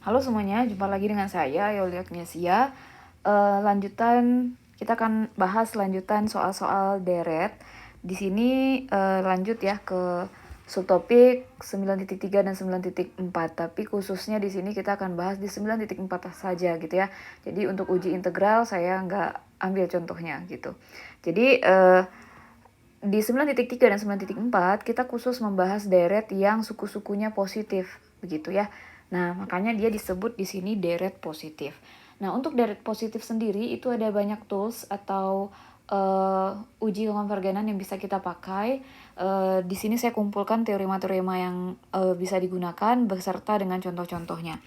Halo semuanya, jumpa lagi dengan saya Yolia Agnesia. Kita akan bahas lanjutan soal-soal deret. Di sini lanjut ya ke subtopik 9.3 dan 9.4. Tapi khususnya di sini kita akan bahas di 9.4 saja gitu ya. Jadi untuk uji integral saya nggak ambil contohnya gitu. Jadi di 9.3 dan 9.4 kita khusus membahas deret yang suku-sukunya positif begitu ya. Nah, makanya dia disebut di sini deret positif. Nah, untuk deret positif sendiri itu ada banyak tools atau uji konvergenan yang bisa kita pakai. Di sini saya kumpulkan teorema-teorema yang bisa digunakan beserta dengan contoh-contohnya.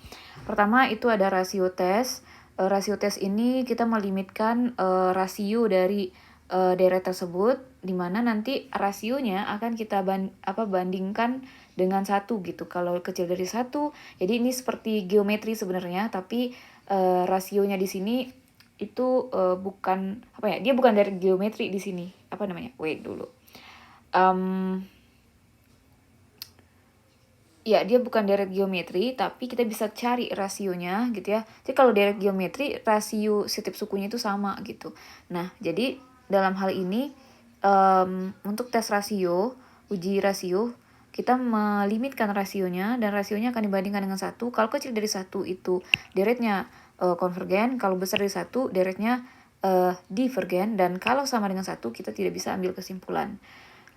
Pertama itu ada rasio tes. Rasio tes ini kita melimitkan rasio dari deret tersebut, di mana nanti rasionya akan kita bandingkan dengan 1 gitu. Kalau kecil dari 1, jadi ini seperti geometri sebenarnya, tapi rasionya di sini itu bukan apa ya? Dia bukan dari geometri di sini. Apa namanya? Wait dulu. Ya, dia bukan deret geometri, tapi kita bisa cari rasionya gitu ya. Jadi kalau deret geometri, rasio setiap sukunya itu sama gitu. Nah, jadi dalam hal ini untuk tes rasio, uji rasio, kita melimitkan rasionya dan rasionya akan dibandingkan dengan 1. Kalau kecil dari 1 itu deretnya konvergen, kalau besar dari 1 deretnya divergen, dan kalau sama dengan 1 kita tidak bisa ambil kesimpulan.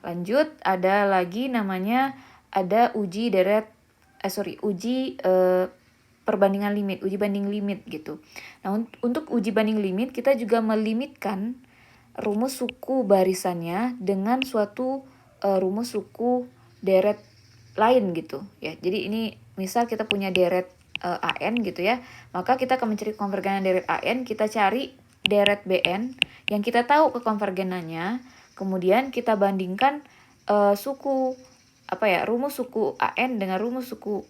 Lanjut, ada lagi namanya ada uji perbandingan limit, uji banding limit gitu. Nah, untuk uji banding limit kita juga melimitkan rumus suku barisannya dengan suatu rumus suku deret lain gitu ya. Jadi ini misal kita punya deret AN gitu ya, maka kita akan mencari konvergenan deret AN, kita cari deret BN yang kita tahu kekonvergenannya, kemudian kita bandingkan rumus suku AN dengan rumus suku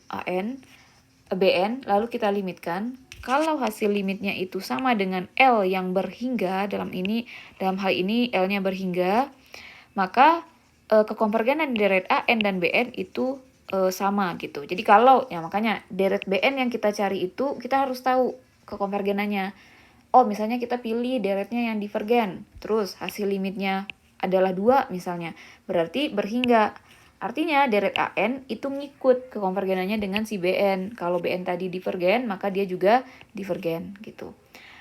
BN, lalu kita limitkan. Kalau hasil limitnya itu sama dengan L yang berhingga, dalam hal ini L-nya berhingga, maka kekonvergenan deret AN dan BN itu sama gitu. Jadi makanya deret BN yang kita cari itu kita harus tahu kekonvergenannya. Oh, misalnya kita pilih deretnya yang divergen, terus hasil limitnya adalah 2 misalnya, berarti berhingga. Artinya deret AN itu ngikut kekonvergenannya dengan si BN. Kalau BN tadi divergen, maka dia juga divergen gitu.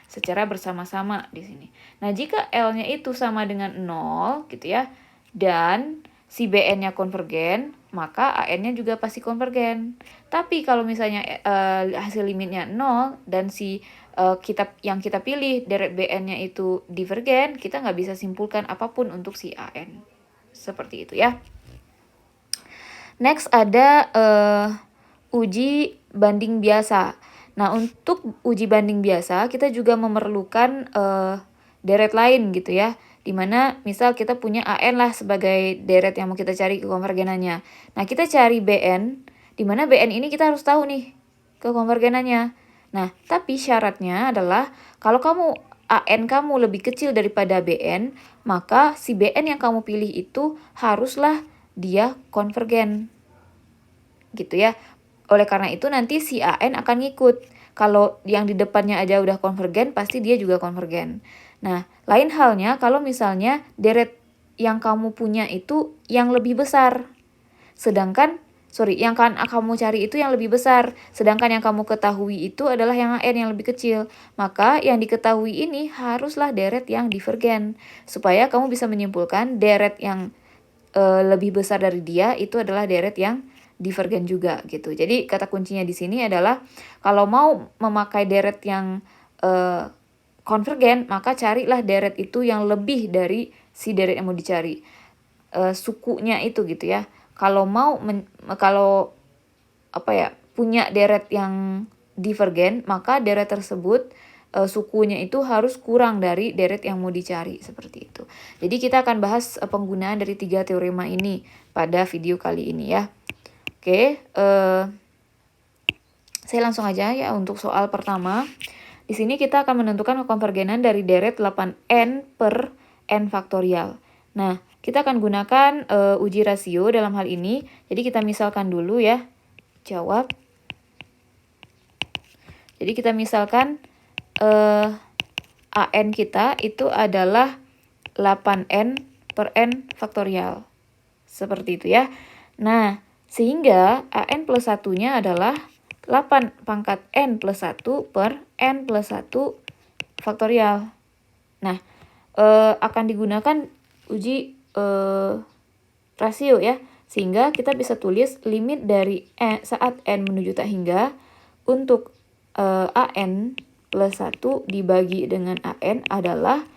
Secara bersama-sama di sini. Nah, jika L-nya itu sama dengan 0 gitu ya, dan si BN-nya konvergen, maka AN-nya juga pasti konvergen. Tapi kalau misalnya hasil limitnya 0 dan yang kita pilih deret BN-nya itu divergen, kita nggak bisa simpulkan apapun untuk si AN. Seperti itu ya. Next ada uji banding biasa. Nah, untuk uji banding biasa kita juga memerlukan deret lain gitu ya. Dimana misal kita punya AN lah sebagai deret yang mau kita cari kekonvergenannya. Nah, kita cari BN, dimana BN ini kita harus tahu nih kekonvergenannya. Nah, tapi syaratnya adalah kalau AN kamu lebih kecil daripada BN, maka si BN yang kamu pilih itu haruslah dia konvergen gitu ya. Oleh karena itu nanti si AN akan ngikut. Kalau yang di depannya aja udah konvergen, pasti dia juga konvergen. Nah, lain halnya kalau misalnya deret yang kamu punya itu yang lebih besar. Yang kamu cari itu yang lebih besar. Sedangkan yang kamu ketahui itu adalah yang AN yang lebih kecil. Maka yang diketahui ini haruslah deret yang divergen. Supaya kamu bisa menyimpulkan deret yang lebih besar dari dia itu adalah deret yang divergen juga gitu. Jadi kata kuncinya di sini adalah kalau mau memakai deret yang konvergen, maka carilah deret itu yang lebih dari si deret yang mau dicari. Sukunya itu gitu ya. Kalau punya deret yang divergen, maka deret tersebut sukunya itu harus kurang dari deret yang mau dicari, seperti itu. Jadi kita akan bahas penggunaan dari 3 teorema ini pada video kali ini ya. Oke, saya langsung aja ya untuk soal pertama. Di sini kita akan menentukan kekonvergenan dari deret 8n per n faktorial. Nah, kita akan gunakan uji rasio dalam hal ini. Jadi kita misalkan dulu ya. Jawab. Jadi kita misalkan AN kita itu adalah 8N per N faktorial. Seperti itu ya. Nah, sehingga AN plus 1-nya adalah 8 pangkat N plus 1 per N plus 1 faktorial. Nah, akan digunakan uji rasio ya. Sehingga kita bisa tulis limit dari saat N menuju tak hingga untuk AN plus 1 dibagi dengan AN adalah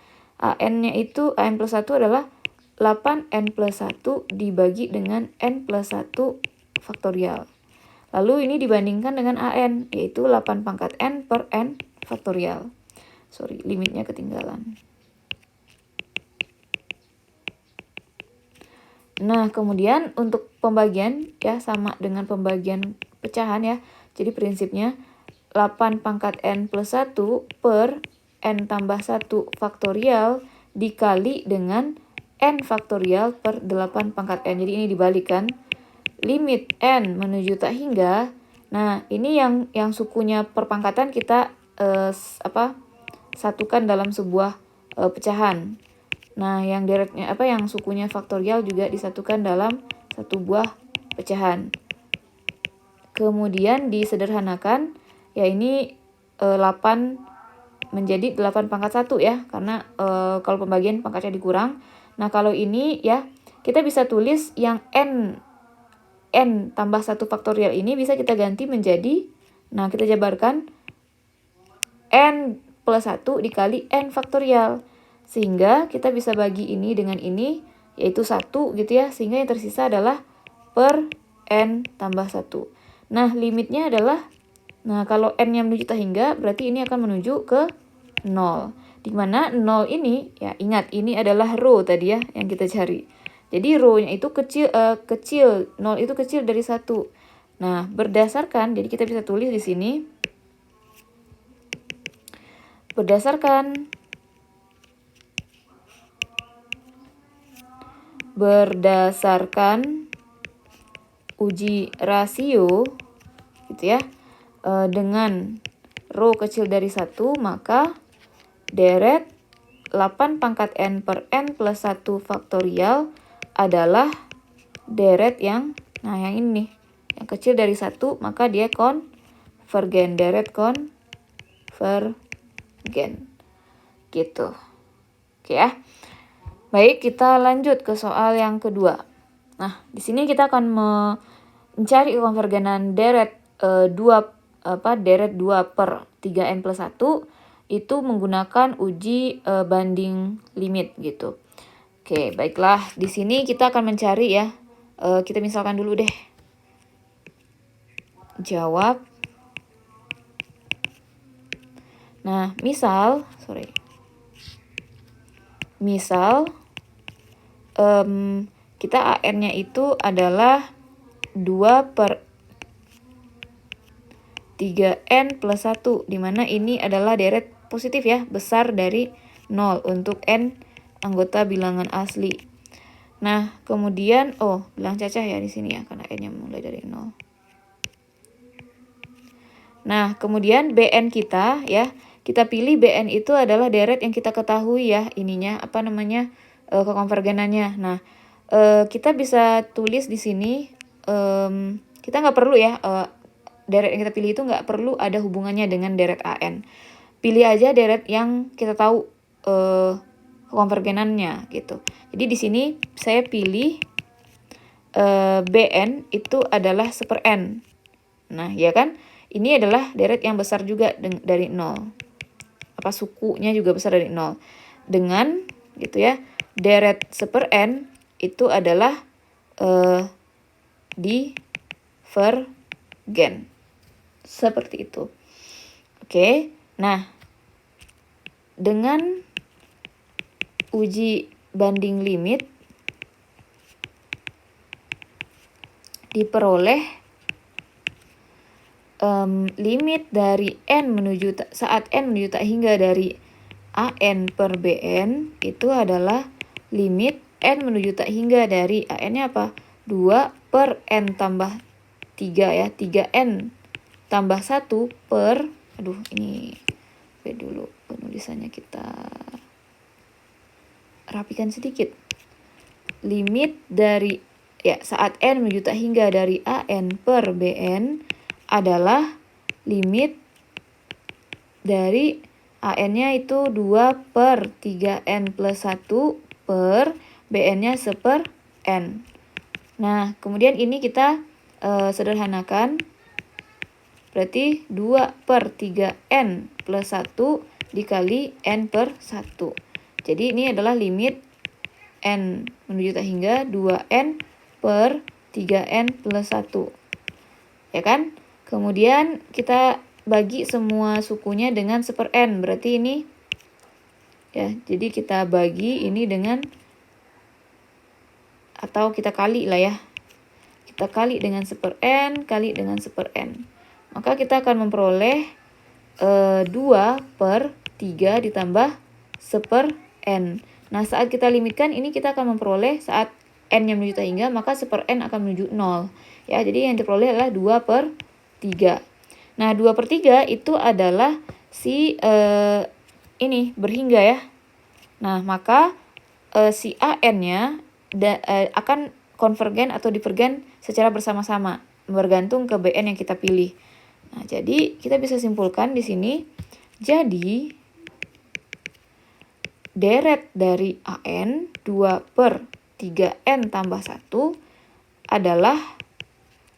AN-nya itu, AN plus 1 adalah 8N plus 1 dibagi dengan N plus 1 faktorial. Lalu ini dibandingkan dengan AN, yaitu 8 pangkat N per N faktorial. Sorry, limitnya ketinggalan. Nah, kemudian untuk pembagian ya sama dengan pembagian pecahan ya. Jadi prinsipnya 8 pangkat N plus 1 per N tambah 1 faktorial dikali dengan N faktorial per 8 pangkat N. Jadi ini dibalikan. Limit N menuju tak hingga. Nah, ini yang sukunya perpangkatan kita satukan dalam sebuah pecahan. Nah, yang deretnya yang sukunya faktorial juga disatukan dalam satu buah pecahan. Kemudian disederhanakan, ya ini 8 menjadi 8 pangkat 1 ya, karena kalau pembagian pangkatnya dikurang. Nah, kalau ini ya, kita bisa tulis yang N tambah 1 faktorial ini bisa kita ganti menjadi, nah kita jabarkan N plus 1 dikali N faktorial. Sehingga kita bisa bagi ini dengan ini, yaitu 1 gitu ya. Sehingga yang tersisa adalah per N tambah 1. Nah, limitnya adalah, nah kalau N-nya menuju tak hingga, berarti ini akan menuju ke 0. Dimana 0 ini, ya ingat ini adalah row tadi ya yang kita cari. Jadi row-nya itu kecil, 0 itu kecil dari 1. Nah, berdasarkan, jadi kita bisa tulis di sini, berdasarkan uji rasio gitu ya, dengan row kecil dari 1, maka deret 8 pangkat N per N plus 1 faktorial adalah deret yang, nah yang ini nih, yang kecil dari 1, maka dia konvergen, deret konvergen gitu. Oke ya. Baik, kita lanjut ke soal yang kedua. Nah, di sini kita akan mencari konvergenan deret 2 per 3N plus 1 itu menggunakan uji banding limit gitu. Oke, baiklah. Di sini kita akan mencari ya. Kita misalkan dulu deh. Jawab. Nah, misal kita AN-nya itu adalah 2 per 3N plus 1, dimana ini adalah deret positif ya, besar dari 0 untuk N anggota bilangan asli. Nah, kemudian, bilang cacah ya di sini ya, karena N-nya mulai dari 0. Nah, kemudian BN kita ya, kita pilih BN itu adalah deret yang kita ketahui ya, ininya kekonvergenannya. Nah, kita bisa tulis di sini, kita nggak perlu ya, deret yang kita pilih itu nggak perlu ada hubungannya dengan deret AN. Pilih aja deret yang kita tahu kekonvergenannya gitu. Jadi di sini saya pilih BN itu adalah 1/n. Nah, ya kan? Ini adalah deret yang besar juga dari 0. Sukunya juga besar dari 0. Dengan gitu ya, deret 1/n itu adalah divergen. Seperti itu. Oke. Nah, dengan uji banding limit diperoleh limit dari saat N menuju tak hingga dari AN per BN itu adalah limit N menuju tak hingga dari AN-nya apa? 2 per N tambah 3 ya, 3N tambah 1 per Aduh, ini dulu penulisannya kita rapikan sedikit. Limit dari saat n menuju tak hingga dari AN per BN adalah limit dari AN-nya itu 2 per 3N plus 1 per BN-nya 1 per N. Nah, kemudian ini kita sederhanakan. Berarti 2 per 3N plus 1 dikali N per 1. Jadi ini adalah limit N menuju tak hingga 2N per 3N plus 1. Ya kan? Kemudian kita bagi semua sukunya dengan 1 per N. Berarti ini, ya, jadi kita bagi ini dengan, atau kita kali lah ya. Kita kali dengan 1 per N, kali dengan 1 per N. Maka kita akan memperoleh 2 per 3 ditambah 1 per N. Nah, saat kita limitkan ini kita akan memperoleh saat N-nya menuju tak hingga, maka 1 per N akan menuju 0. Ya, jadi yang diperoleh adalah 2 per 3. Nah, 2 per 3 itu adalah si ini berhingga ya. Nah, maka si AN-nya akan konvergen atau divergen secara bersama-sama, bergantung ke BN yang kita pilih. Nah, jadi kita bisa simpulkan di sini. Jadi deret dari AN 2 per 3N tambah 1 adalah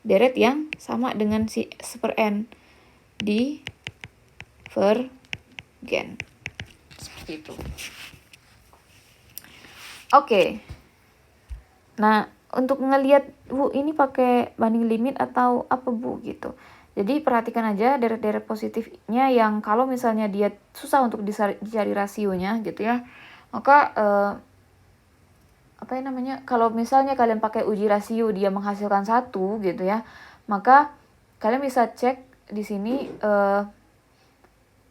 deret yang sama dengan si 1 per N divergen. Seperti itu. Oke. Nah, untuk ngelihat Bu ini pakai banding limit atau apa Bu gitu. Jadi perhatikan aja deret-deret positifnya yang kalau misalnya dia susah untuk dicari rasionya gitu ya. Maka kalau misalnya kalian pakai uji rasio dia menghasilkan 1 gitu ya. Maka kalian bisa cek di sini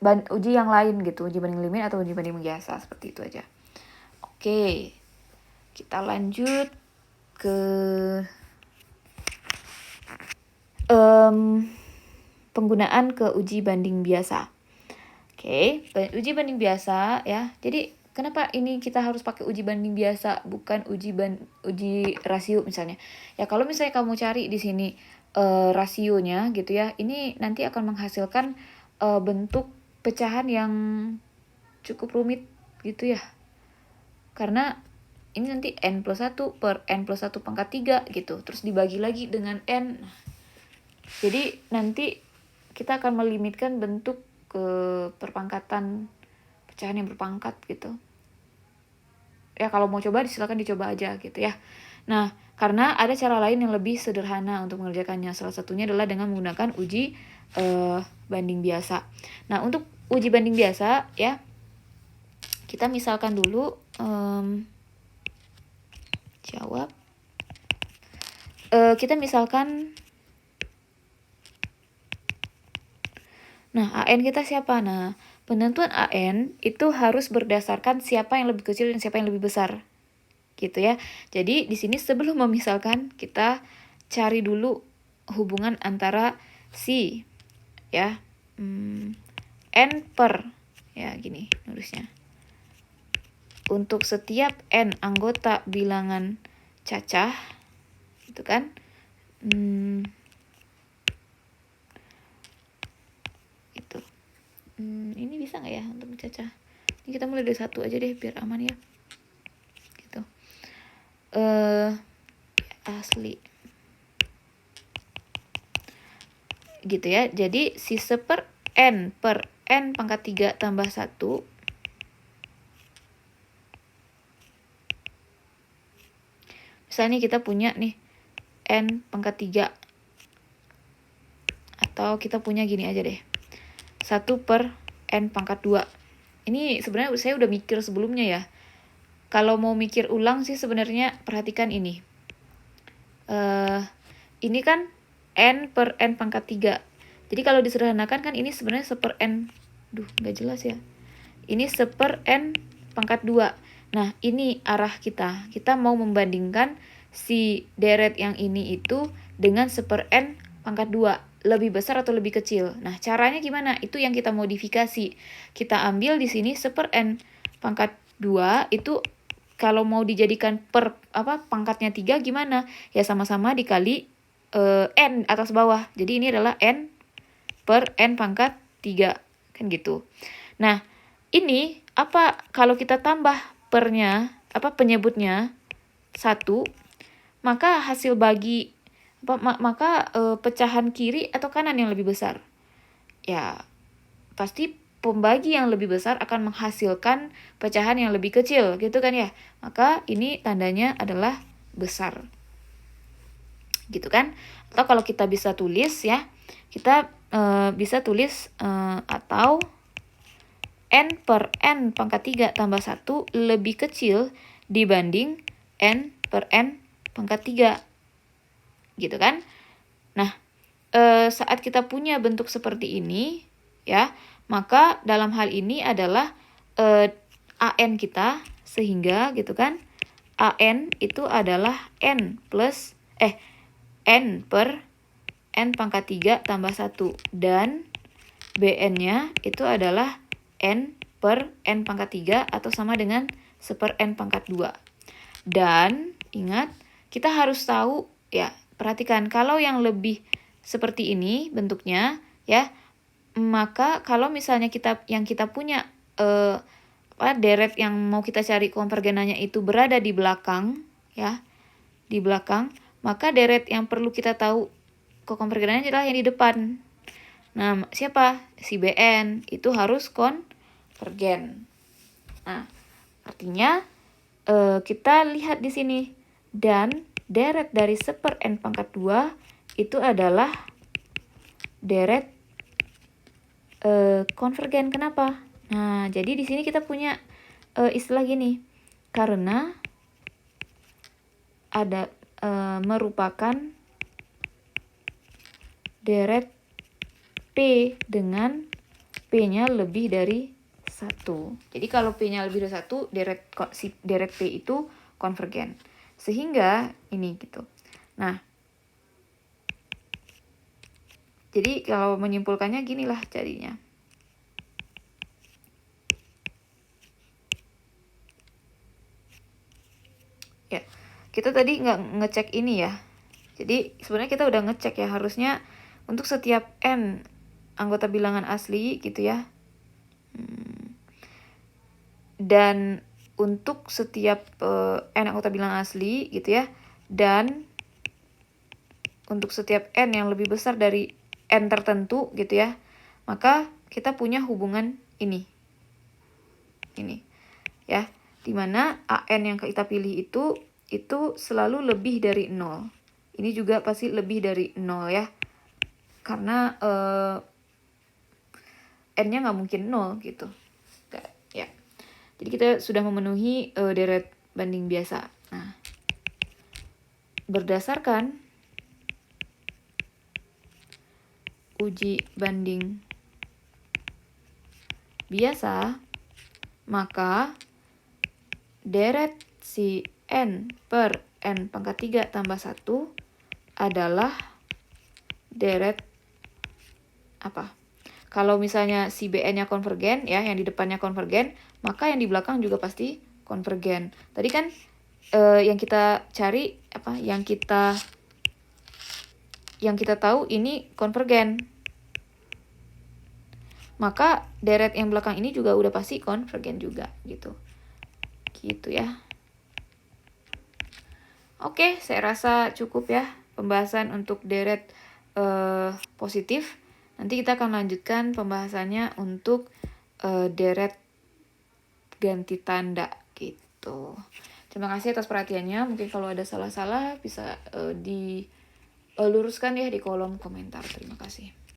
uji yang lain gitu, uji banding limit atau uji banding biasa, seperti itu aja. Oke. Kita lanjut ke penggunaan ke uji banding biasa. Oke, uji banding biasa ya. Jadi kenapa ini kita harus pakai uji banding biasa, bukan uji rasio misalnya? Ya kalau misalnya kamu cari di sini rasionya gitu ya, ini nanti akan menghasilkan bentuk pecahan yang cukup rumit gitu ya. Karena ini nanti N plus 1 per N plus 1 pangkat 3 gitu. Terus dibagi lagi dengan N. Jadi nanti kita akan melimitkan bentuk ke perpangkatan pecahan yang berpangkat gitu. Ya kalau mau coba silakan dicoba aja gitu ya. Nah, karena ada cara lain yang lebih sederhana untuk mengerjakannya. Salah satunya adalah dengan menggunakan uji banding biasa. Nah, untuk uji banding biasa ya, kita misalkan dulu jawab. Kita misalkan, nah AN kita siapa? Nah, penentuan AN itu harus berdasarkan siapa yang lebih kecil dan siapa yang lebih besar. Gitu ya. Jadi di sini sebelum memisalkan kita cari dulu hubungan antara si ya N per ya gini nulisnya. Untuk setiap N anggota bilangan cacah gitu kan. Itu. Ini bisa nggak ya untuk cacah? Ini kita mulai dari 1 aja deh biar aman ya. Gitu. Asli. Gitu ya. Jadi si 1 per N pangkat 3 tambah 1 misalnya kita punya nih N pangkat 3 atau kita punya gini aja deh 1 per N pangkat 2. Ini sebenarnya saya udah mikir sebelumnya ya. Kalau mau mikir ulang sih sebenarnya perhatikan ini. Ini kan N per N pangkat 3. Jadi kalau disederhanakan kan ini sebenarnya 1 per N. Nggak jelas ya. Ini 1 per N pangkat 2. Nah, ini arah kita. Kita mau membandingkan si deret yang ini itu dengan 1 per N pangkat 2. lebih besar atau lebih kecil. Nah, caranya gimana? Itu yang kita modifikasi. Kita ambil di sini 1/n pangkat 2 itu kalau mau dijadikan per pangkatnya 3 gimana? Ya sama-sama dikali n atas bawah. Jadi ini adalah n per n pangkat 3. Kan gitu. Nah, ini kalau kita tambah pernya, penyebutnya 1, maka hasil bagi pecahan kiri atau kanan yang lebih besar. Ya, pasti pembagi yang lebih besar akan menghasilkan pecahan yang lebih kecil, gitu kan ya. Maka ini tandanya adalah besar. Gitu kan? Atau kalau kita bisa tulis ya, kita bisa tulis atau n per n pangkat 3 tambah 1 lebih kecil dibanding n per n pangkat 3. Gitu kan? Nah, saat kita punya bentuk seperti ini, ya, maka dalam hal ini adalah an kita, sehingga gitu kan, an itu adalah n per n pangkat 3 tambah 1, dan bn-nya itu adalah n per n pangkat 3 atau sama dengan 1/n pangkat 2. Dan ingat, kita harus tahu ya, perhatikan kalau yang lebih seperti ini bentuknya ya, maka kalau misalnya yang kita punya deret yang mau kita cari konvergenannya itu berada di belakang ya, di belakang, maka deret yang perlu kita tahu konvergenannya adalah yang di depan. Nah, siapa? Si Bn itu harus konvergen. Nah, artinya kita lihat di sini, dan deret dari 1/n pangkat 2 itu adalah deret konvergen. Kenapa? Nah, jadi di sini kita punya istilah gini, karena ada merupakan deret P dengan P-nya lebih dari 1. Jadi kalau P-nya lebih dari 1, deret P itu konvergen. Sehingga ini gitu. Nah, jadi kalau menyimpulkannya ginilah jadinya. Ya, kita tadi nggak ngecek ini ya. Jadi sebenarnya kita udah ngecek ya, harusnya untuk setiap n anggota bilangan asli gitu ya. Dan untuk setiap n anggota bilangan asli gitu ya, dan untuk setiap n yang lebih besar dari n tertentu gitu ya, maka kita punya hubungan ini ya, dimana an yang kita pilih itu selalu lebih dari 0. Ini juga pasti lebih dari 0 ya, karena n-nya nggak mungkin 0 gitu ya. Jadi kita sudah memenuhi deret banding biasa. Nah, berdasarkan uji banding biasa, maka deret si n per n pangkat 3 tambah 1 adalah deret kalau misalnya si Bn-nya konvergen ya, yang di depannya konvergen, maka yang di belakang juga pasti konvergen. Tadi kan yang kita cari yang kita tahu ini konvergen. Maka deret yang belakang ini juga udah pasti konvergen juga gitu. Gitu ya. Oke, saya rasa cukup ya pembahasan untuk deret positif. Nanti kita akan lanjutkan pembahasannya untuk deret ganti tanda gitu. Terima kasih atas perhatiannya. Mungkin kalau ada salah-salah bisa diluruskan ya di kolom komentar. Terima kasih.